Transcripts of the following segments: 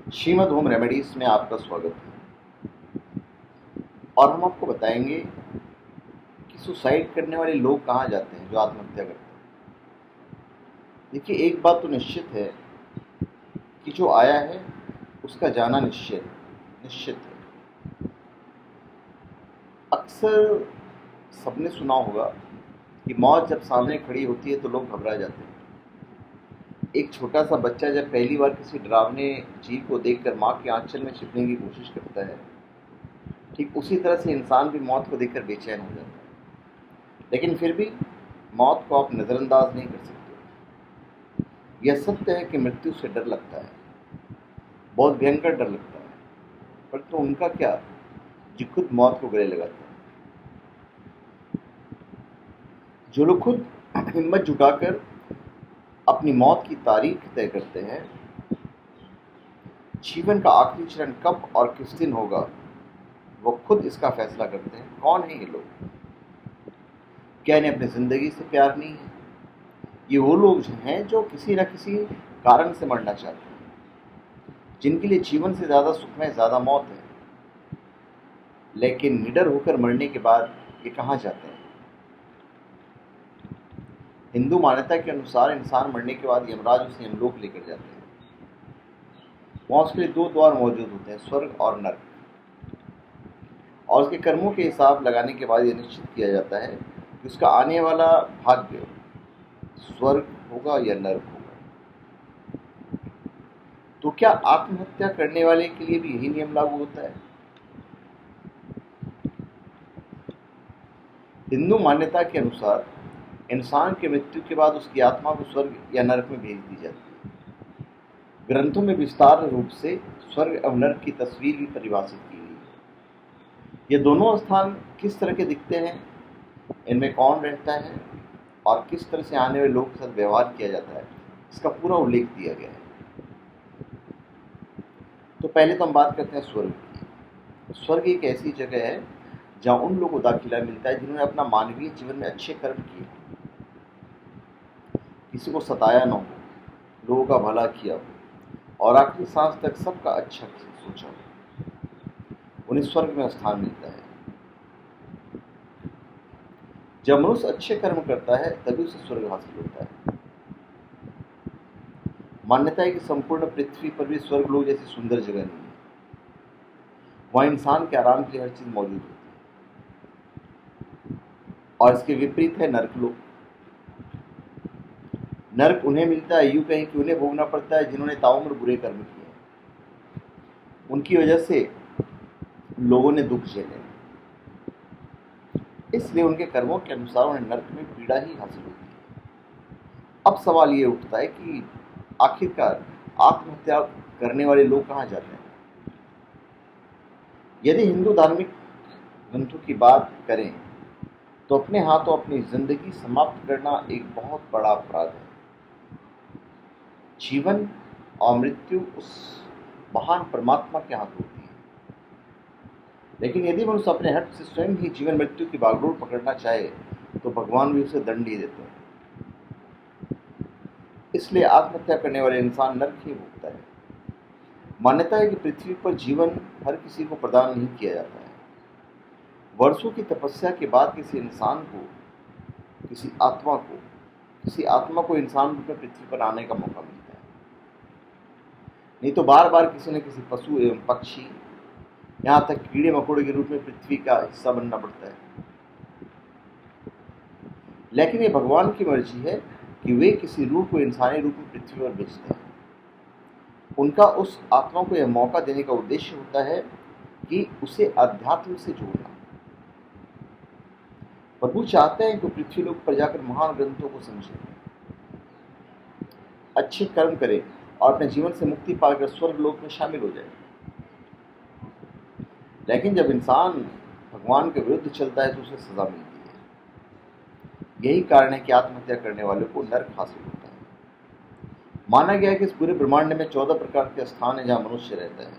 Shrimad home remedies में आपका स्वागत है। और हम आपको बताएंगे कि सुसाइड करने वाले लोग कहाँ जाते हैं जो आत्महत्या करते हैं। देखिए, एक बात तो निश्चित है कि जो आया है उसका जाना निश्चित है। अक्सर सबने सुना होगा कि मौत जब सामने खड़ी होती है तो लोग घबरा जाते हैं। एक छोटा सा बच्चा जब पहली बार किसी डरावने जीव को देखकर माँ के आंचल में छिपने की कोशिश करता है, ठीक उसी तरह से इंसान भी मौत को देखकर बेचैन हो जाता है। लेकिन फिर भी मौत को आप नज़रअंदाज नहीं कर सकते। यह सत्य है कि मृत्यु से डर लगता है, बहुत भयंकर डर लगता है, पर तो उनका क्या जो खुद मौत को गले लगाते हैं। जो लोग खुद हिम्मत जुटाकर अपनी मौत की तारीख तय करते हैं, जीवन का आखिरी चरण कब और किस दिन होगा, वो खुद इसका फैसला करते हैं। कौन है ये लोग? क्या इन्हें अपनी ज़िंदगी से प्यार नहीं है? ये वो लोग हैं जो किसी न किसी कारण से मरना चाहते हैं, जिनके लिए जीवन से ज़्यादा सुखमय ज़्यादा मौत है। लेकिन निडर होकर मरने के बाद ये कहाँ जाते हैं? हिंदू मान्यता के अनुसार इंसान मरने के बाद यमराज उसे यमलोक लेकर जाते हैं। वहाँ उसके लिए दो द्वार मौजूद होते हैं, स्वर्ग और नर्क। और उसके कर्मों के हिसाब लगाने के बाद यह निश्चित किया जाता है कि उसका आने वाला भाग्य स्वर्ग होगा या नर्क होगा। तो क्या आत्महत्या करने वाले के लिए भी यही नियम लागू होता है? हिंदू मान्यता के अनुसार इंसान की मृत्यु के बाद उसकी आत्मा को स्वर्ग या नरक में भेज दी जाती है। ग्रंथों में विस्तार रूप से स्वर्ग और नरक की तस्वीर भी परिभाषित की गई है। ये दोनों स्थान किस तरह के दिखते हैं, इनमें कौन रहता है और किस तरह से आने वाले लोगों के साथ व्यवहार किया जाता है, इसका पूरा उल्लेख दिया गया है। तो पहले तो हम बात करते हैं स्वर्ग की। स्वर्ग एक ऐसी जगह है जहाँ उन लोगों को दाखिला मिलता है जिन्होंने अपना मानवीय जीवन में अच्छे कर्म किए, किसी को सताया न हो, लोगों का भला किया हो और आखिरी सांस तक सबका अच्छा सोचा हो, उन्हें स्वर्ग में स्थान मिलता है। जब मनुष्य अच्छे कर्म करता है तभी उसे स्वर्ग हासिल होता है। मान्यता है कि संपूर्ण पृथ्वी पर भी स्वर्ग लोग जैसी सुंदर जगह नहीं है। वहाँ इंसान के आराम के लिए हर चीज मौजूद होती है। और इसके विपरीत है नर्क लोक। नर्क उन्हें मिलता है, यूं कहें कि उन्हें भोगना पड़ता है जिन्होंने ताउम्र बुरे कर्म किए। उनकी वजह से लोगों ने दुख झेले, इसलिए उनके कर्मों के अनुसार उन्हें नर्क में पीड़ा ही हासिल होती है। अब सवाल ये उठता है कि आखिरकार आत्महत्या करने वाले लोग कहाँ जाते हैं? यदि हिंदू धार्मिक ग्रंथों की बात करें तो अपने हाथों अपनी जिंदगी समाप्त करना एक बहुत बड़ा अपराध है। जीवन और मृत्यु उस महान परमात्मा के हाथ होती है। लेकिन यदि मनुष्य अपने हट से स्वयं ही जीवन मृत्यु की बागडोर पकड़ना चाहे तो भगवान भी उसे दंड ही देते हैं। इसलिए आत्महत्या करने वाले इंसान नर्क ही भोगता है। मान्यता है कि पृथ्वी पर जीवन हर किसी को प्रदान नहीं किया जाता है। वर्षों की तपस्या के बाद किसी आत्मा को इंसान रूप में पृथ्वी पर आने का मौका मिलता है। नहीं तो बार बार किसी न किसी पशु एवं पक्षी, यहाँ तक कीड़े मकोड़े के रूप में पृथ्वी का हिस्सा बनना पड़ता है। लेकिन ये भगवान की मर्जी है कि वे किसी रूह को इंसानी रूप में पृथ्वी पर भेजते हैं। उनका उस आत्मा को यह मौका देने का उद्देश्य होता है कि उसे अध्यात्म से जोड़ना। प्रभु चाहते हैं कि पृथ्वी लोक पर जाकर महान ग्रंथों को समझें, अच्छे कर्म करें और अपने जीवन से मुक्ति पाकर स्वर्ग लोक में शामिल हो जाए। लेकिन जब इंसान भगवान के विरुद्ध चलता है तो उसे सजा मिलती है। यही कारण है कि आत्महत्या करने वालों को नर्क हासिल होता है। माना गया है कि इस पूरे ब्रह्मांड में 14 प्रकार के स्थान है जहाँ मनुष्य रहता है।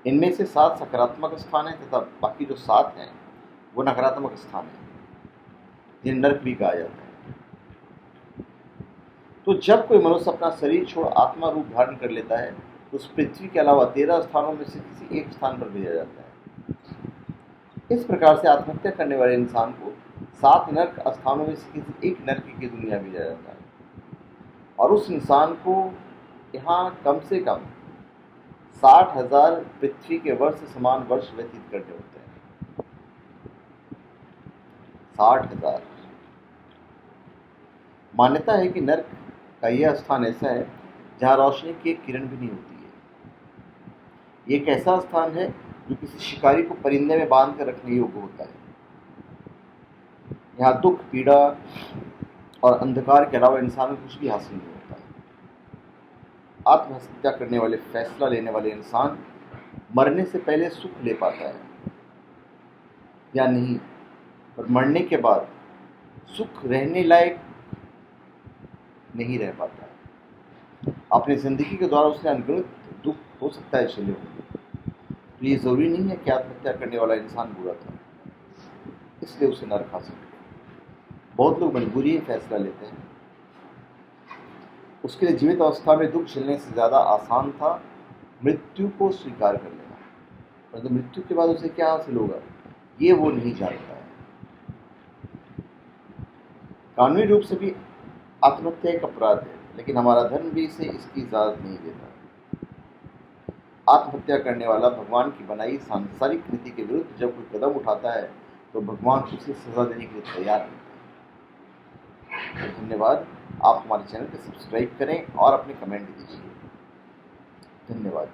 इनमें से 7 सकारात्मक स्थान है तथा बाकी जो 7 हैं वो नकारात्मक स्थान है, जिन्हें नर्क भी कहा जाता है। तो जब कोई मनुष्य अपना शरीर छोड़ आत्मा रूप धारण कर लेता है उस पृथ्वी के अलावा 13 स्थानों में से किसी एक स्थान पर भेजा जाता है। इस प्रकार से आत्महत्या करने वाले इंसान को 7 नर्क स्थानों में से किसी एक नर्क की दुनिया भेजा जाता है और उस इंसान को यहाँ कम से कम 60,000 पृथ्वी के वर्ष समान वर्ष व्यतीत करने होते हैं। 60,000। मान्यता है कि नर्क का यह स्थान ऐसा है जहाँ रोशनी की एक किरण भी नहीं होती है। ये एक ऐसा स्थान है जो किसी शिकारी को परिंदे में बांध कर रखने योग्य होता है। यहाँ दुख, पीड़ा और अंधकार के अलावा इंसान को कुछ भी हासिल नहीं होता है। आत्महत्या करने वाले, फैसला लेने वाले इंसान मरने से पहले सुख ले पाता है या नहीं, पर मरने के बाद सुख रहने लायक नहीं रह पाता है। अपनी जिंदगी के द्वारा उसने अनगिनत दुख हो सकता है झेले होंगे, तो ये जरूरी नहीं है कि आत्महत्या करने वाला इंसान बुरा था इसलिए उसे नर्क हासिल हो। बहुत लोग मजबूरी में फैसला लेते हैं। उसके लिए जीवित अवस्था में दुख झेलने से ज़्यादा आसान था मृत्यु को स्वीकार कर लेना, परंतु मृत्यु के बाद उसे क्या हासिल होगा ये वो नहीं जानता है। कानूनी रूप से भी आत्महत्या एक अपराध है, लेकिन हमारा धर्म भी इसे इसकी इजाज़त नहीं देता। आत्महत्या करने वाला भगवान की बनाई सांसारिक नीति के विरुद्ध जब कोई कदम उठाता है तो भगवान उसे सजा देने के लिए तैयार रहते हैं। तो धन्यवाद। आप हमारे चैनल को सब्सक्राइब करें और अपने कमेंट दीजिए। धन्यवाद।